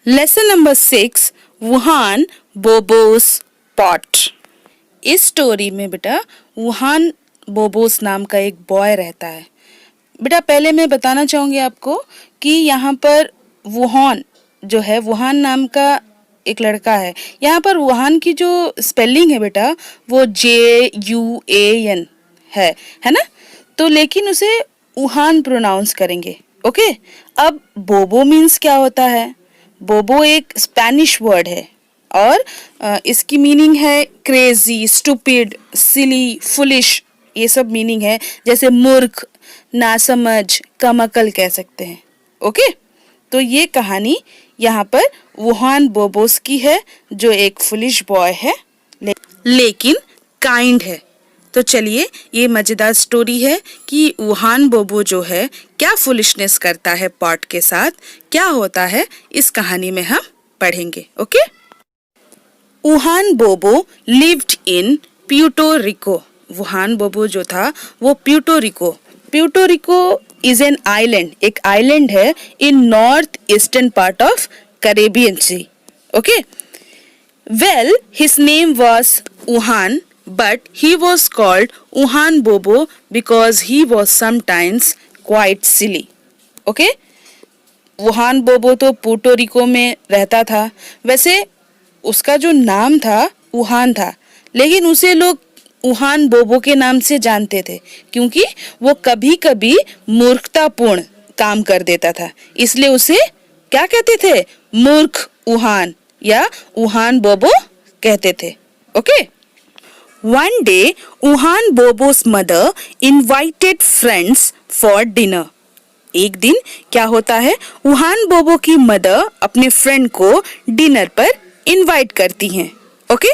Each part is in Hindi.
Lesson number 6, Juan Bobo's pot. इस स्टोरी में बेटा वुहान बोबोस नाम का एक बॉय रहता है। बेटा पहले मैं बताना चाहूंगी आपको कि यहाँ पर वुहान जो है, वुहान नाम का एक लड़का है। यहाँ पर वुहान की जो स्पेलिंग है बेटा वो JUAN है ना। तो लेकिन उसे वुहान प्रोनाउंस करेंगे। ओके। अब बोबो मीन्स क्या होता है? बोबो एक स्पेनिश वर्ड है और इसकी मीनिंग है क्रेजी, स्टूपिड, सिली, फुलिश, ये सब मीनिंग है। जैसे मूर्ख, नासमझ, कमअकल कह सकते हैं। ओके। तो ये कहानी यहाँ पर वुहान बोबोस की है जो एक फुलिश बॉय है लेकिन काइंड है। तो चलिए, ये मजेदार स्टोरी है कि वुहान बोबो जो है क्या फुलिशनेस करता है पॉट के साथ, क्या होता है इस कहानी में हम पढ़ेंगे। Okay. Juan Bobo lived in Puerto Rico. Juan Bobo जो था वो Puerto Rico is an island, एक आइलैंड है in north eastern part of Caribbean sea. Okay. Well, his name was Wuhan, but he was called Wuhan Bobo because he was sometimes quite silly. Okay? Wuhan बोबो तो पुर्टो रिको में रहता था। वैसे उसका जो नाम था वुहान था, लेकिन उसे लोग वुहान बोबो के नाम से जानते थे क्योंकि वो कभी कभी मूर्खतापूर्ण काम कर देता था, इसलिए उसे क्या कहते थे? मूर्ख वुहान या वुहान बोबो कहते थे। Okay. One day Juan Bobo's mother invited friends for dinner. एक दिन क्या होता है, वुहान बोबो की मदर अपने फ्रेंड को डिनर पर इनवाइट करती हैं। Okay.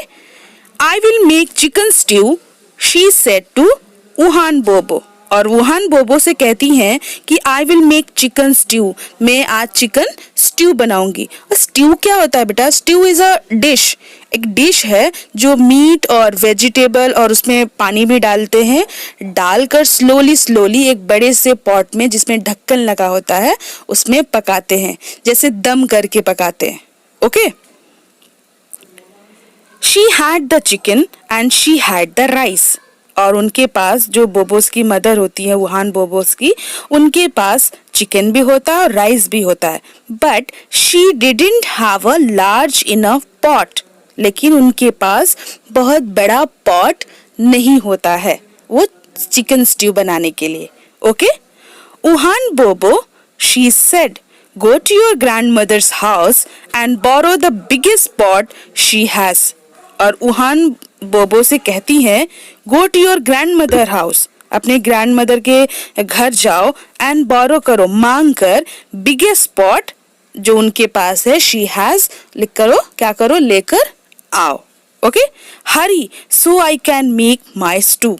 I will make chicken stew, she said to Wuhan Bobo. और वुहान बोबो से कहती हैं कि I will make chicken stew, मैं आज चिकन स्ट्यू बनाऊंगी। स्ट्यू क्या होता है बेटा? स्ट्यू इज अ डिश, एक डिश है जो मीट और वेजिटेबल और उसमें पानी भी डालते हैं, डालकर स्लोली एक बड़े से पॉट में जिसमें ढक्कन लगा होता है उसमें पकाते हैं, जैसे दम करके पकाते हैं। Okay. She had the chicken and she had the rice. और उनके पास, जो बोबोस की मदर होती है वुहान बोबोस की, उनके पास चिकन भी होता है और राइस भी होता है। But she didn't have a large enough pot, लेकिन उनके पास बहुत बड़ा पॉट नहीं होता है वो चिकन स्ट्यू बनाने के लिए। ओके। वुहान बोबो, she said, go to your grandmother's house and borrow the biggest pot she has. और वुहान बोबो से कहती है go to your grandmother house, अपने ग्रैंड मदर के घर जाओ एंड बोरो करो, मांग कर, बिगेस्ट पॉट जो उनके पास है, शी हैज, लिख करो, क्या करो, लेकर आओ। Okay. Hurry so I can make my stew.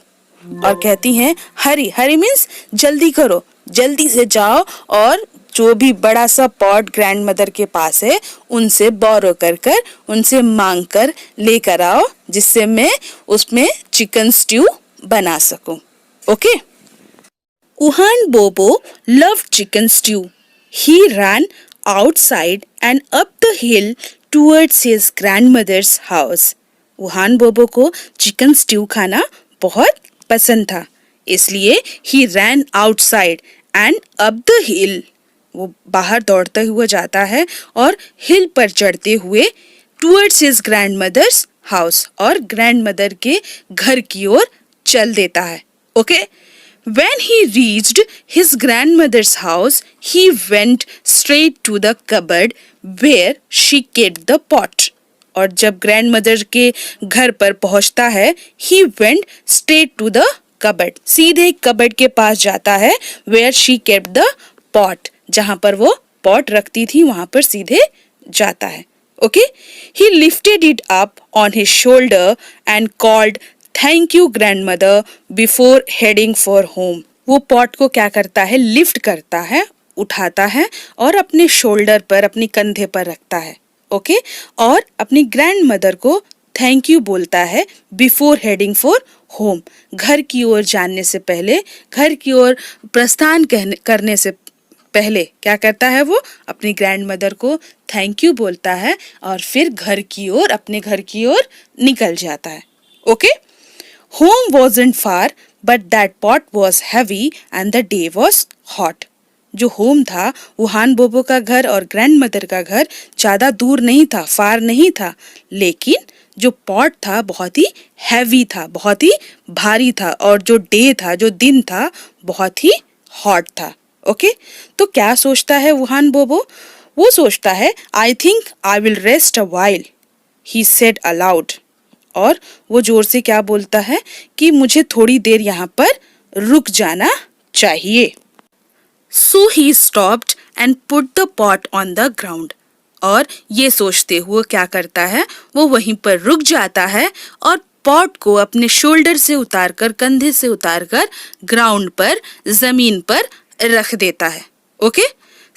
और कहती हैं हरी मीन्स जल्दी करो, जल्दी से जाओ और जो भी बड़ा सा पॉट ग्रैंड मदर के पास है उनसे बोरो कर उनसे मांग कर लेकर आओ, जिससे मैं उसमें चिकन स्ट्यू बना सकूं। ओके। वुहान बोबो loved chicken stew. He ran outside and up the hill towards his grandmother's house. Wuhan बोबो को चिकन स्ट्यू खाना बहुत पसंद था, इसलिए he ran outside and up the hill, वो बाहर दौड़ते हुए जाता है और हिल पर चढ़ते हुए towards his grandmother's house, और ग्रैंड मदर के घर की ओर चल देता है। Okay. When he reached his grandmother's house he went straight to the cupboard where she kept the pot. और जब ग्रैंड मदर के घर पर पहुंचता है, he went straight to the cupboard, सीधे कबर्ड के पास जाता है, where she kept the pot, जहां पर वो पॉट रखती थी वहां पर सीधे जाता है। Okay. He lifted it up on his shoulder and called thank you grandmother before heading for home. वो पॉट को क्या करता है? लिफ्ट करता है, उठाता है और अपने शोल्डर पर, अपने कंधे पर रखता है। ओके। और अपनी ग्रैंड मदर को थैंक यू बोलता है बिफोर हेडिंग फॉर होम, घर की ओर जाने से पहले, घर की ओर प्रस्थान करने से पहले क्या करता है वो अपनी ग्रैंड मदर को थैंक यू बोलता है और फिर अपने घर की ओर निकल जाता है. Okay. Home wasn't far but that pot was heavy and the day was hot. जो होम था वुहान बोबो का घर और ग्रैंड मदर का घर ज्यादा दूर नहीं था, फार नहीं था, लेकिन जो पॉट था बहुत ही हैवी था, बहुत ही भारी था और जो डे था, जो दिन था, बहुत ही हॉट था. ओके. तो क्या सोचता है वुहान बोबो? वो सोचता है I think I will rest a while, he said allowed. और वो जोर से क्या बोलता है कि मुझे थोड़ी देर यहाँ पर रुक जाना चाहिए. So he stopped and put the pot on the ground. और ये सोचते हुए क्या करता है, वो वहीं पर रुक जाता है और पॉट को अपने शोल्डर से उतारकर, कंधे से उतारकर ग्राउंड पर, जमीन पर रख देता है. Okay.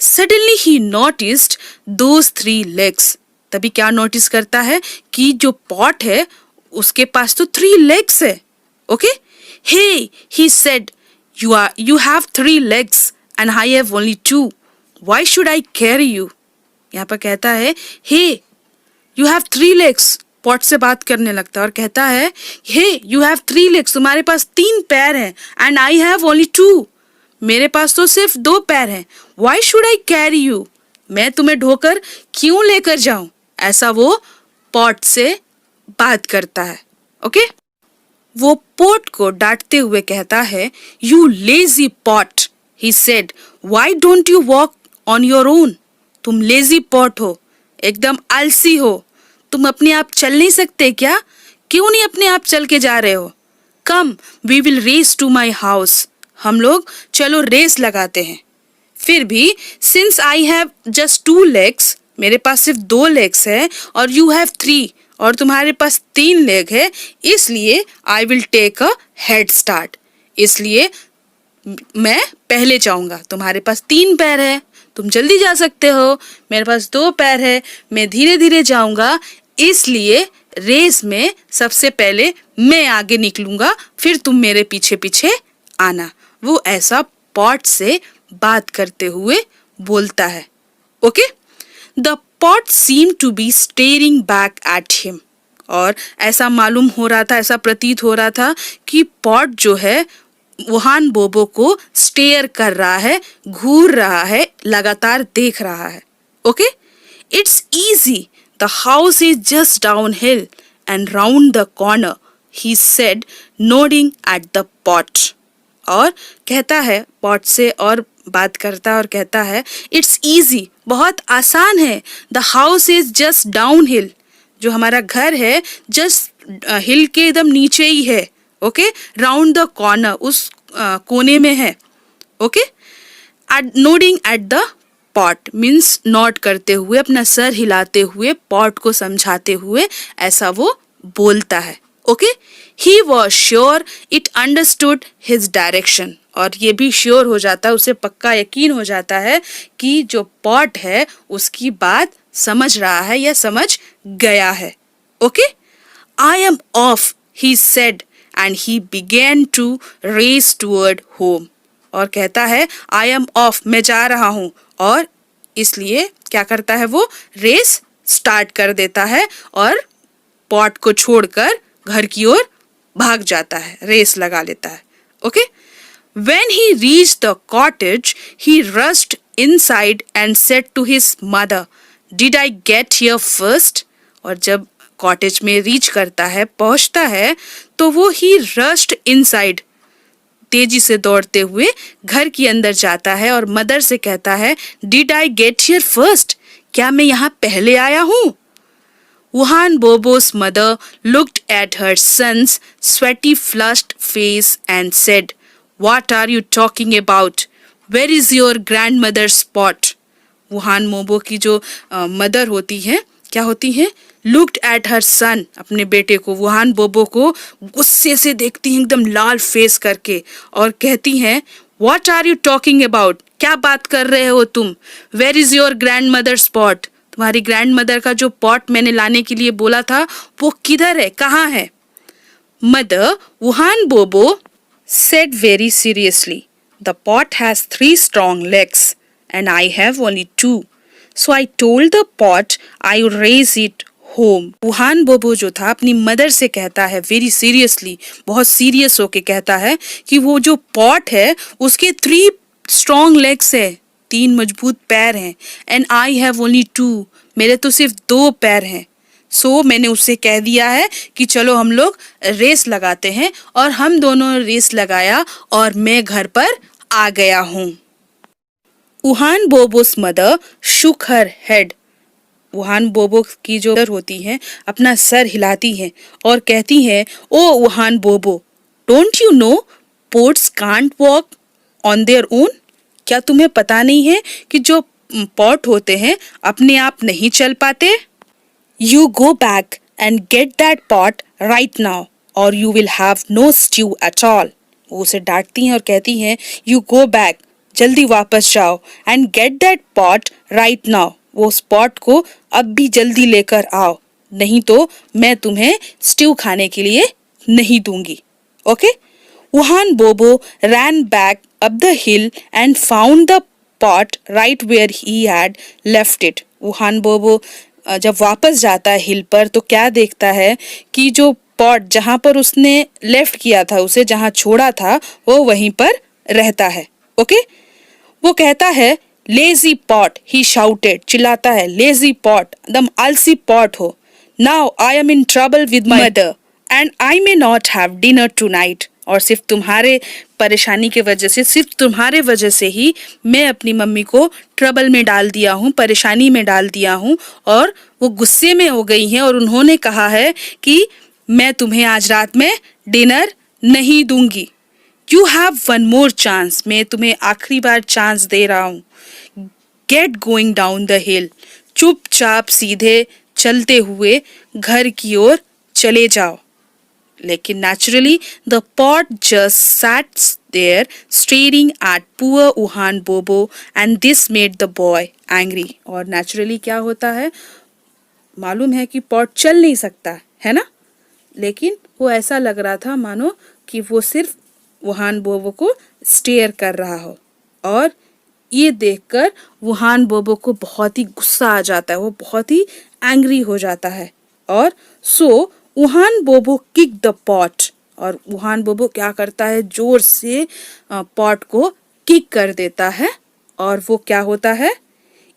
Suddenly he noticed those 3 legs. तभी क्या नोटिस करता है कि जो पॉट है उसके पास तो 3 legs है. Okay. Hey, he said, you have 3 legs and I have only 2. Why should I carry you? यहाँ पर कहता है hey, you have 3 legs. Pot से बात करने लगता है और कहता है hey, you have 3 legs. तुम्हारे पास 3 पैर हैं and I have only 2. मेरे पास तो सिर्फ 2 पैर हैं. Why should I carry you? मैं तुम्हें ढोकर क्यों लेकर जाऊं? ऐसा वो पॉट से बात करता है. ओके. वो पॉट को डांटते हुए कहता है you lazy pot. He said, why don't you walk on your own? तुम लेजी पॉट हो, एकदम आलसी हो, तुम अपने आप चल नहीं सकते क्या? क्यों नहीं अपने आप चल के जा रहे हो? Come, we will race to my house. हम लोग चलो रेस लगाते हैं. फिर भी since I have just 2 legs, मेरे पास सिर्फ 2 legs है और you have 3 और तुम्हारे पास 3 लेग है, इसलिए I will take a head start. इसलिए मैं पहले जाऊंगा. तुम्हारे पास 3 पैर है, तुम जल्दी जा सकते हो, मेरे पास 2 पैर है, मैं धीरे धीरे जाऊंगा, इसलिए रेस में सबसे पहले मैं आगे निकलूंगा, फिर तुम मेरे पीछे पीछे आना. वो ऐसा पॉट से बात करते हुए बोलता है. Okay. The pot seem to be staring back at him. और ऐसा मालूम हो रहा था, ऐसा प्रतीत हो रहा था कि पॉट जो है वुहान बोबो को स्टेयर कर रहा है, घूर रहा है, लगातार देख रहा है. Okay. It's easy, the house is just down hill and round the corner, he said nodding at the pot. और कहता है पॉट से और बात करता है और कहता है इट्स इजी, बहुत आसान है. The house is just down hill, जो हमारा घर है जस्ट हिल के एकदम नीचे ही है. ओके. राउंड द कॉर्नर, उस कोने में है. Okay. Nodding at the pot means not करते हुए, अपना सर हिलाते हुए, पॉट को समझाते हुए ऐसा वो बोलता है. Okay. He was sure it understood his direction. और ये भी श्योर हो जाता है, उसे पक्का यकीन हो जाता है कि जो पॉट है उसकी बात समझ रहा है या समझ गया है. Okay. I am of, he said and he began to race toward home. और कहता है I am off, मैं जा रहा हूँ, और इसलिए क्या करता है वो रेस स्टार्ट कर देता है और पॉट को छोड़कर घर की ओर भाग जाता है, रेस लगा लेता है. Okay. When he reached the cottage, he rushed inside and said to his mother, Did I get here first? और जब कॉटेज में रीच करता है, पहुंचता है, तो वो ही रश्ड इनसाइड, तेजी से दौड़ते हुए घर के अंदर जाता है और मदर से कहता है did I get here first? क्या मैं यहाँ पहले आया हूँ? Juan Bobo's mother looked at her son's sweaty flushed face and said, What are you talking about? Where is your grandmother's pot? Wuhan बोबो की जो मदर होती है, क्या होती है, लुक्ड एट हर सन, अपने बेटे को, वुहान बोबो को गुस्से से देखती हैं एकदम लाल फेस करके और कहती हैं what are you talking about? क्या बात कर रहे हो तुम? Where is your grandmother's pot? तुम्हारी ग्रैंड मदर का जो पॉट मैंने लाने के लिए बोला था वो किधर है, कहाँ है? मदर, वुहान बोबो said very seriously, the pot has 3 strong legs and I have only two. So I told the pot I would raise it home. Wuhan Bobo जो था अपनी मदर से कहता है वेरी सीरियसली, बहुत सीरियस होके कहता है कि वो जो पॉट है उसके 3 स्ट्रॉन्ग लेग्स है, 3 मजबूत पैर हैं, एंड आई हैव ओनली 2, मेरे तो सिर्फ 2 पैर हैं. सो मैंने उससे कह दिया है कि चलो हम लोग रेस लगाते हैं, और हम दोनों रेस लगाया और मैं घर पर आ गया हूँ. वुहान बोबोस मदर शुक हर हेड. वुहान बोबो की जो मदर होती है अपना सर हिलाती है और कहती है, oh Wuhan Bobo, don't you know pots can't walk on their own. क्या तुम्हें पता नहीं है कि जो पॉट होते हैं अपने आप नहीं चल पाते. You go back and get that pot right now or you will have no stew at all. वो उसे डांटती हैं और कहती हैं, You go back, जल्दी वापस जाओ, and get that pot right now. वो उस पॉट को अब भी जल्दी लेकर आओ, नहीं तो मैं तुम्हें स्ट्यू खाने के लिए नहीं दूंगी. ओके? वुहान बोबो ran back up the hill and found the pot right where he had left it. Wuhan बोबो जब वापस जाता है हिल पर तो क्या देखता है कि जो पॉट जहां पर उसने लेफ्ट किया था, उसे जहां छोड़ा था, वो वहीं पर रहता है. ओके? वो कहता है, लेजी पॉट, ही शाउटेड, चिल्लाता है, लेजी पॉट, दम आलसी पॉट हो. Now I am in trouble with my mother and I may not have dinner tonight. और सिर्फ तुम्हारे परेशानी के वजह से, सिर्फ तुम्हारे वजह से ही मैं अपनी मम्मी को ट्रबल में डाल दिया हूँ, परेशानी में डाल दिया हूँ, और वो गुस्से में हो गई हैं और उन्होंने कहा है कि मैं तुम्हें आज रात में डिनर नहीं दूंगी. You have one more chance, मैं तुम्हें आखिरी बार चांस दे रहा हूँ. गेट गोइंग डाउन द हिल, चुपचाप सीधे चलते हुए घर की ओर चले जाओ. लेकिन naturally the pot just sat there staring at poor Wuhan बोबो and this made the boy angry. और naturally क्या होता है, मालूम है कि पॉट चल नहीं सकता है ना, लेकिन वो ऐसा लग रहा था मानो कि वो सिर्फ वुहान बोबो को स्टेयर कर रहा हो. और ये देखकर वुहान बोबो को बहुत ही गुस्सा आ जाता है, वो बहुत ही एंग्री हो जाता है. और सो वुहान बोबो किक द पॉट, और वुहान बोबो क्या करता है, जोर से पॉट को किक कर देता है. और वो क्या होता है,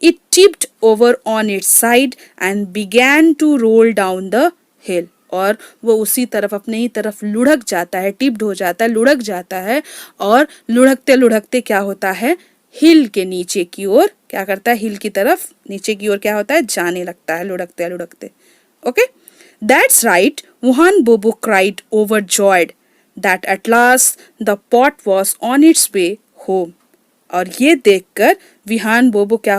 it tipped over on its side and began to roll down the hill. और वो उसी तरफ, अपने ही तरफ लुढ़क जाता है, टिप्ड हो जाता है, लुढ़क जाता है, और लुढ़कते लुढ़कते क्या होता है, हिल के नीचे की ओर क्या करता है, हिल की तरफ नीचे की ओर क्या होता है, जाने लगता है, लुढ़कते लुढ़कते. Okay? That's right, Wuhan Bobo cried overjoyed that at last the pot was on its way home. और ये देखकर वुहान बोबो क्या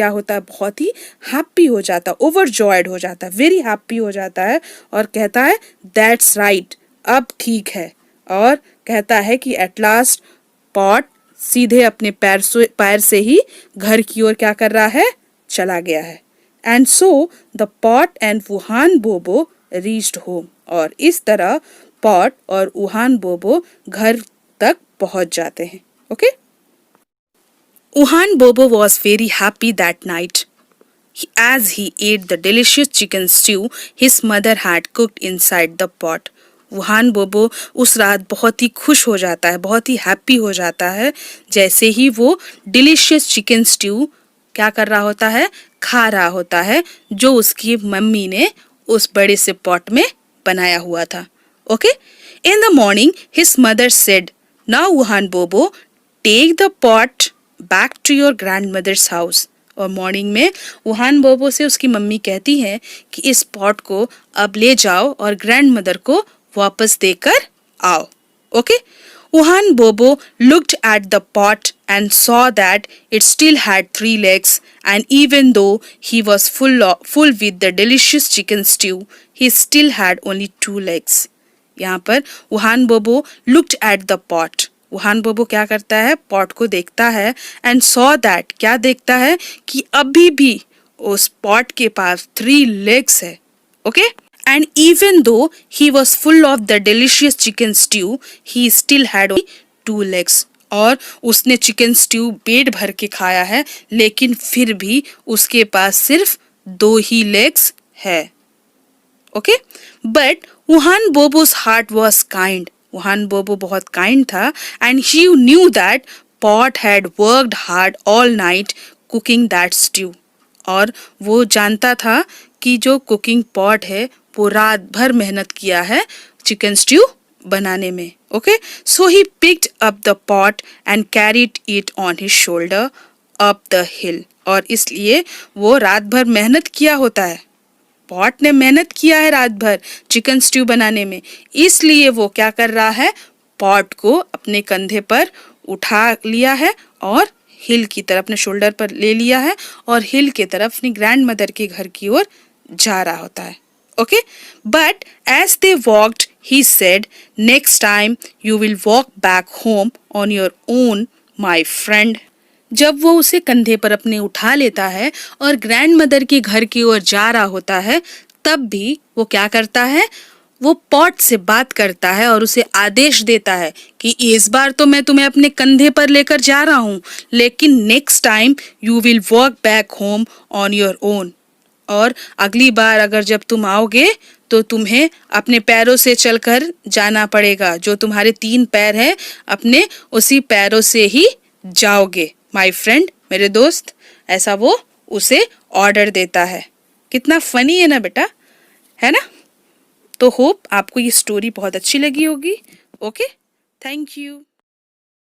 होता है, बहुत ही हैप्पी हो जाता है, ओवरजॉयड हो जाता है, वेरी हैप्पी हो जाता है, और कहता है दैट्स राइट, अब ठीक है. और कहता है कि एट लास्ट पॉट सीधे अपने पैर से ही घर की ओर क्या कर रहा है, चला गया है. And so the pot and Wuhan बोबो reached home. और इस तरह पॉट और वुहान बोबो घर तक पहुंच जाते हैं. ओके? वुहान बोबो was very happy that night as he ate the delicious chicken stew his mother had cooked inside the pot. Wuhan बोबो उस रात बहुत ही खुश हो जाता है, बहुत ही हैप्पी हो जाता है, जैसे ही वो डिलीशियस चिकन स्ट्यू क्या कर रहा होता है, खा रहा होता है, जो उसकी मम्मी ने उस बड़े से पॉट में बनाया हुआ था. Okay? In the morning his mother said, now Juan Bobo take the pot back to your grandmother's house. और मॉर्निंग में वुहान बोबो से उसकी मम्मी कहती है कि इस पॉट को अब ले जाओ और ग्रैंड मदर को वापस देकर आओ. ओके? वुहान बोबो looked at the pot and saw that it still had 3 legs, and even though he was full with the delicious chicken stew, he still had only 2 legs. यहाँ पर वुहान बोबो looked at the pot. Wuhan बोबो क्या करता है, पॉट को देखता है, and saw that, क्या देखता है कि अभी भी उस पॉट के पास 3 legs है. Okay? And even though he was full of the delicious chicken stew, he still had only 2 legs. और उसने चिकन स्ट्यू पेट भर के खाया है, लेकिन फिर भी उसके पास सिर्फ 2 ही लेग्स है। Okay, but Juan Bobo's heart was kind. Juan Bobo बहुत काइंड था and he knew that pot had worked hard all night cooking that stew. और वो जानता था कि जो कुकिंग पॉट है वो रात भर मेहनत किया है चिकन स्ट्यू बनाने में। Okay, so he picked up the pot and carried it on his shoulder up the hill. और इसलिए वो रात भर मेहनत किया होता है, पॉट ने मेहनत किया है रात भर चिकन स्ट्यू बनाने में, इसलिए वो क्या कर रहा है, पॉट को अपने कंधे पर उठा लिया है और हिल की तरफ अपने शोल्डर पर ले लिया है और हिल की तरफ अपनी ग्रैंड मदर के घर की ओर जा रहा होता है। Okay, but as they walked he said, next time you will walk back home on your own my friend. जब वो उसे कंधे पर अपने उठा लेता है और ग्रैंड मदर के घर की ओर जा रहा होता है, तब भी वो क्या करता है, वो पॉट से बात करता है और उसे आदेश देता है कि इस बार तो मैं तुम्हें अपने कंधे पर लेकर जा रहा हूँ, लेकिन next time you will walk back home on your own. और अगली बार अगर जब तुम आओगे तो तुम्हें अपने पैरों से चलकर जाना पड़ेगा, जो तुम्हारे 3 पैर हैं अपने उसी पैरों से ही जाओगे माय फ्रेंड, मेरे दोस्त। ऐसा वो उसे ऑर्डर देता है। कितना फनी है ना बेटा, है ना। तो होप आपको ये स्टोरी बहुत अच्छी लगी होगी। Okay, thank you.